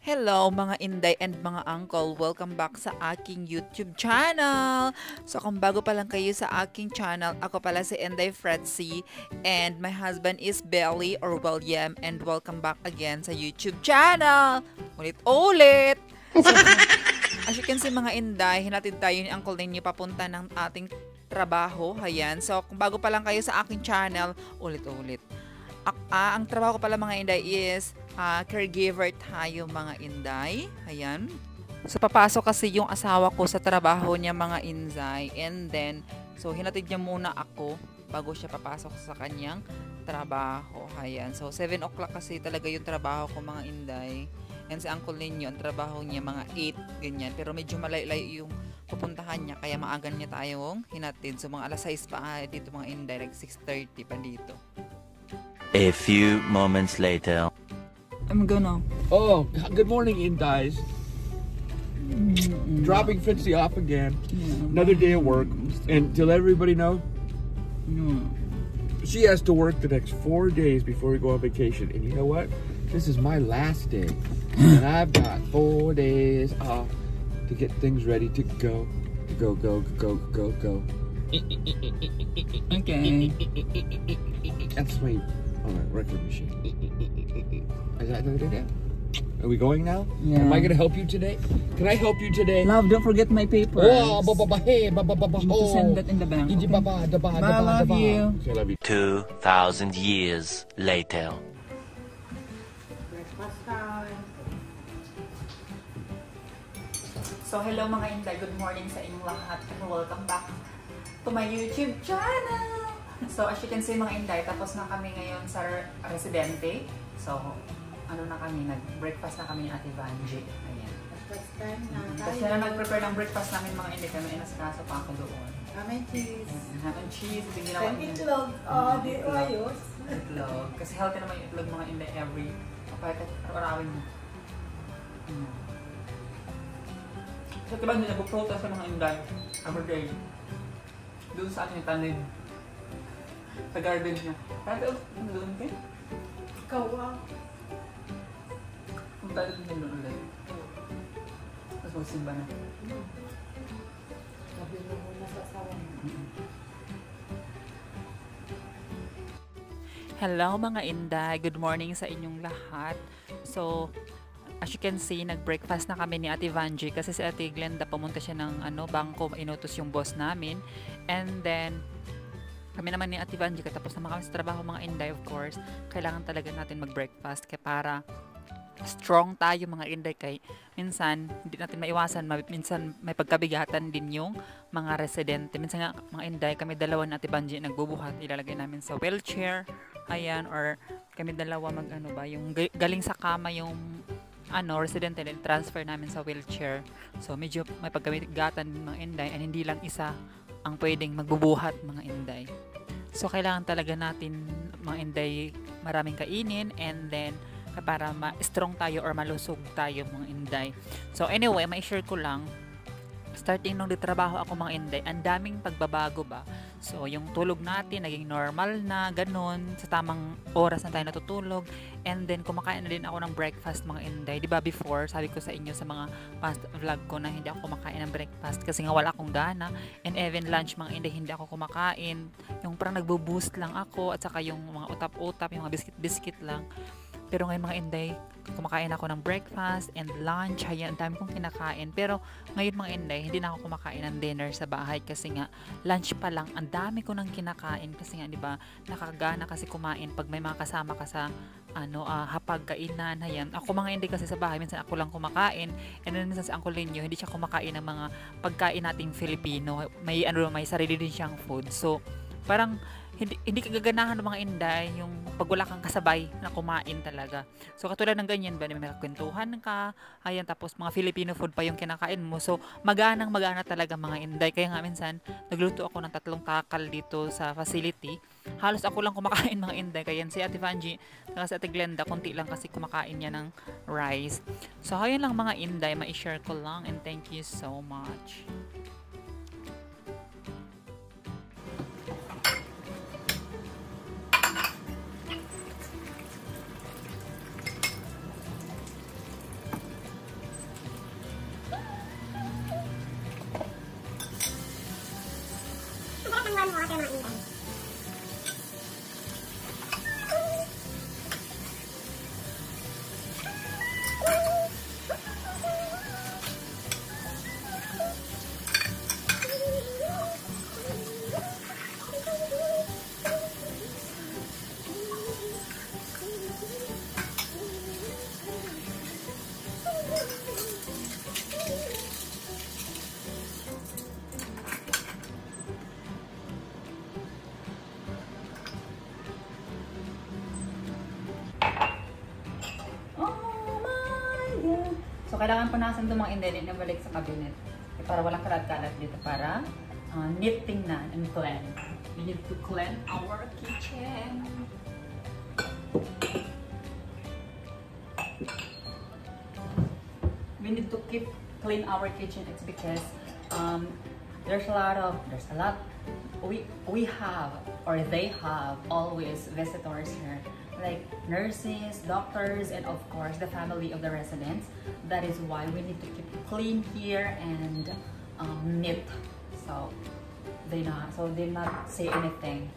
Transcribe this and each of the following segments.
Hello mga inday and mga uncle, welcome back sa aking YouTube channel. So kung bago pa lang kayo sa aking channel, ako pala si Inday Fretzy and my husband is Belly or William, and welcome back again sa YouTube channel. Ulit-ulit! So, as you can see mga inday, hinatid tayo ni Uncle ninyo papunta ng ating trabaho. Ayan. So kung bago pa lang kayo sa aking channel, ulit-ulit. Ang trabaho ko pala mga inday is caregiver tayo mga inday. Ayan. So papasok kasi yung asawa ko sa trabaho niya mga inday. And then, so hinatid niya muna ako bago siya papasok sa kanyang trabaho. Ayan. So 7 o'clock kasi talaga yung trabaho ko mga inday. And si Uncle ninyo, ang trabaho niya mga 8, ganyan. Pero medyo malay-lay yung pupuntahan niya. Kaya maagan niya tayong hinatid. So mga alas 6 pa dito mga inday. Like 6:30 pa dito. A few moments later. I'm gonna. Oh, good morning, Indies. Dropping Fritzy off again. Another day at work. And to let everybody know, she has to work the next 4 days before we go on vacation. And you know what? This is my last day. And I've got 4 days off to get things ready to go. Go. Okay. That's my record machine. Is that it? Are we going now? Yeah. Am I going to help you today? Can I help you today? Love, don't forget my papers. Oh, hey, You need to send that in the bank. Okay. Bye, love you. Okay, love you. 2,000 years later. Breakfast time. So, hello mga inday. Good morning sa inyong lahat and welcome back to my YouTube channel. So, as you can see mga inday, tapos na kami ngayon sa residente. So, ano na kami, nag-breakfast na kami ni Ate Vanji. Ayan. Breakfast time na tayo. Kasi na nag-prepare ng breakfast namin mga inday, kami inaskaso pa ako doon. Amen, cheese. Ham and cheese, ginawa Then niya. itlog. Di ko ayos. Itlog. Kasi healthy naman yung itlog mga inday every, kapag araw-arawin mo. So, diba nila nag-protest sa mga inday every day. Doon sa ating tanid. Sa garden niya. Kaya doon kayo? Ikaw Kung tayo doon ulit. Tapos magsimba na. Sabi mo muna sa asawa mo. Hello mga inday. Good morning sa inyong lahat. So, as you can see, nag-breakfast na kami ni Ate Vanji kasi si Ate Glenda pumunta siya ng bangko, inutos yung boss namin. And then, kami naman ni Ate Vanji, katapos naman kami sa trabaho mga inday, of course, kailangan talaga natin mag-breakfast kaya para strong tayo mga inday, kay minsan hindi natin maiwasan, minsan may pagkabigatan din yung mga residente. Minsan nga mga inday, kami dalawa ni Ate Vanji nagbubuhat, ilalagay namin sa wheelchair, ayan, or kami dalawa yung galing sa kama yung residente, din transfer namin sa wheelchair. So medyo may pagkabigatan din mga inday, and hindi lang isa ang pwedeng magbubuhat mga inday. So kailangan talaga natin mga inday maraming kainin, and then para ma-strong tayo or malusog tayo mga inday. So anyway, ma-share ko lang, starting nung trabaho ako mga inday, ang daming pagbabago ba. So yung tulog natin naging normal na, ganun, sa tamang oras na tayo natutulog, and then kumakain na din ako ng breakfast mga inday. Diba before, sabi ko sa inyo sa mga past vlog ko na hindi ako kumakain ng breakfast kasi nga wala akong gana, and even lunch mga inday hindi ako kumakain, yung parang nagbo-boost lang ako, at saka yung mga utap-utap, yung mga biscuit-biscuit lang. Pero ngayon mga inday, kumakain ako ng breakfast and lunch. Ayan, ang dami kong kinakain. Pero ngayon mga inday, hindi na ako kumakain ng dinner sa bahay kasi nga lunch pa lang, ang dami ko nang kinakain kasi nga 'di ba, nakakagana kasi kumain pag may mga kasama ka sa hapag-kainan. Ayan, ako mga inday kasi sa bahay minsan ako lang kumakain, and then minsan sa Uncle ninyo hindi siya kumakain ng mga pagkain nating Filipino. May may sarili din siyang food. So parang hindi kagaganahan ng mga inday yung pag wala kang kasabay na kumain talaga. So katulad ng ganyan ba, may kwentuhan ka, ayan, tapos mga Filipino food pa yung kinakain mo. So magana talaga mga inday. Kaya nga minsan nagluto ako ng 3 takal dito sa facility. Halos ako lang kumakain mga inday. Kaya si Ate Vanji at si Ate Glenda, konti lang kasi kumakain niya ng rice. So ayun lang mga inday, ma-share ko lang, and thank you so much. So, kailangan punasan itong mga inday na balik sa cabinet. Para walang kalat-kalat dito para neat tingnan and clean. We need to clean our kitchen. We need to keep clean our kitchen. It's because there's a lot we have, or they have, always visitors here, like nurses, doctors, and of course the family of the residents. That is why we need to keep clean here and neat, so they not say anything.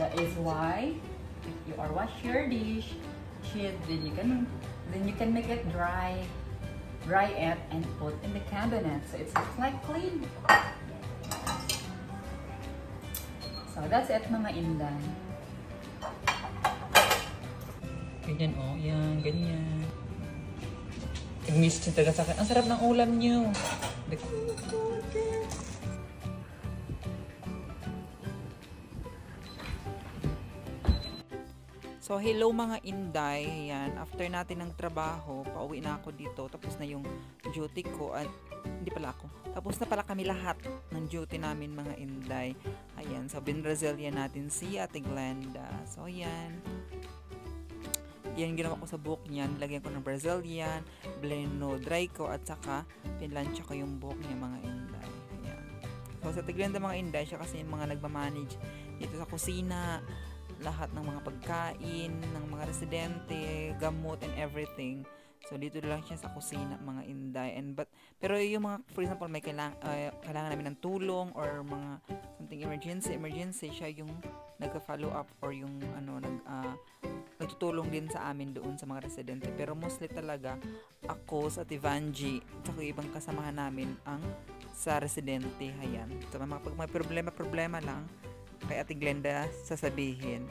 That is why if you are wash your dish, then you can make it dry it and put in the cabinet, so it's like clean. So that's it mga inday. Ganyan oh, yan, ganyan. Nag-miss siya talaga sa akin. Ang sarap ng ulam niyo. So hello mga inday. Ayan, after natin ng trabaho, pauwi na ako dito. Tapos na yung duty ko. At hindi pala ako. Tapos na pala kami lahat ng duty namin mga inday. Ayan, so bin-Brazilian natin si Ate Glenda. So ayan. Yan ginawa ko sa buhok niya. Nilagyan ko ng Brazilian, bleno dry ko, at saka pinlansya ko yung buhok niya mga inday. Ayan. So sa Ate Glenda mga inday, siya kasi yung mga nagmamanage dito sa kusina. Lahat ng mga pagkain, ng mga residente, gamot, and everything. So, dito lang siya sa kusina, mga inday. Pero yung mga, for example, may kailangan namin ng tulong or mga something emergency, siya yung nag-follow up or yung nagtutulong din sa amin doon sa mga residente. Pero mostly talaga, ako sa Tivanji, at yung ibang kasamahan namin ang sa residente. Ayan. So, pag may problema lang, kay Ate Glenda sasabihin.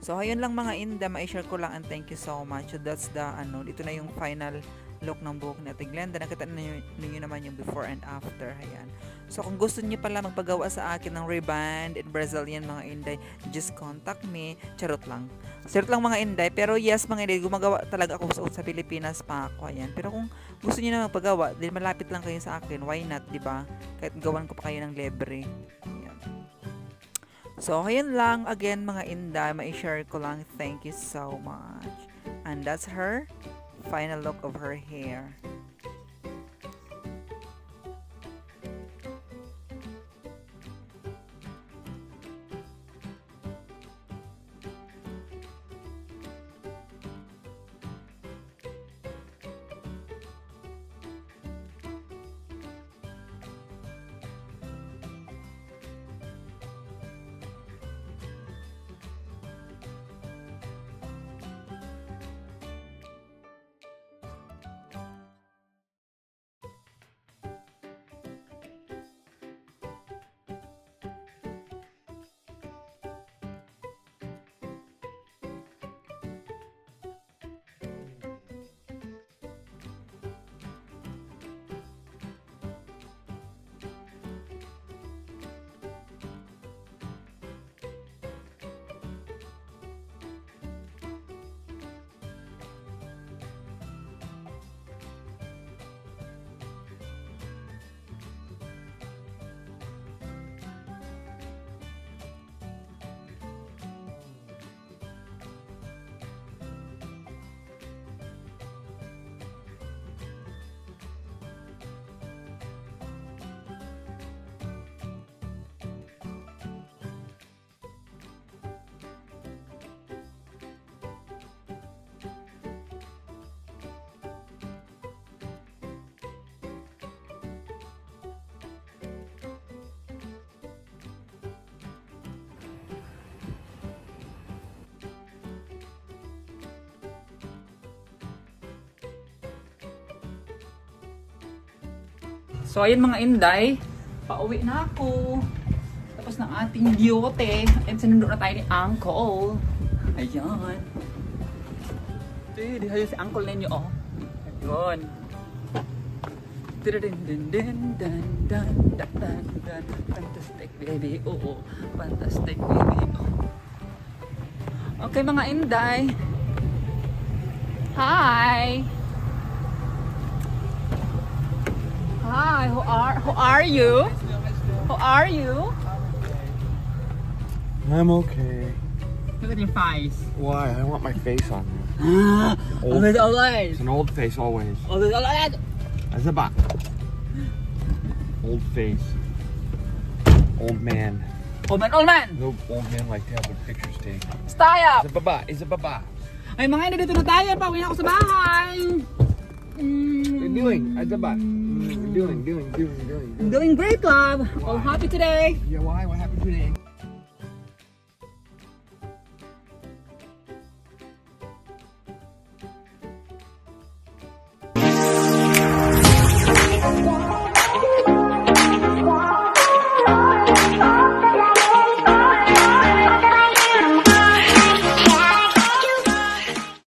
So, ayun lang mga inda, ma-share ko lang and thank you so much. So, that's the, dito na yung final look ng buhok ni Ate Glenda. Nakita ninyo naman yung before and after. Ayan. So, kung gusto niyo pala magpagawa sa akin ng reband in Brazilian mga inday, just contact me. Charot lang. Charot lang mga inday. Pero yes, mga inday, gumagawa talaga ako sa Pilipinas pa ako. Ayan. Pero kung gusto niyo na magpagawa, din malapit lang kayo sa akin. Why not, diba? Kahit gawan ko pa kayo ng libre. Ayan. So, ayun lang. Again, mga inday, ma-share ko lang. Thank you so much. And that's her final look of her hair. So, ayun mga inday, pauwi na ako. Tapos ng ating duty. And sinundo na tayo ni Uncle. Ayan. Ayun si Uncle ninyo, oh. Ayun. Fantastic baby, oo. Fantastic baby, oh. Okay mga inday. Hi! Who are you? Who are you? I'm okay. Look at your face. Why? I want my face on there. Always, It's always. an old face always. Always, always. That's a bot. Old face. Old man. Old man, old man. No old man like to have their pictures taken. Stay up. It's a baba. It's a baba. Ay mga ina, dito na tayo. Pauwi na ako sa bahay. What are you doing? It's a bot. Doing. I'm doing great, love. All happy today. Yeah, why? What happened today?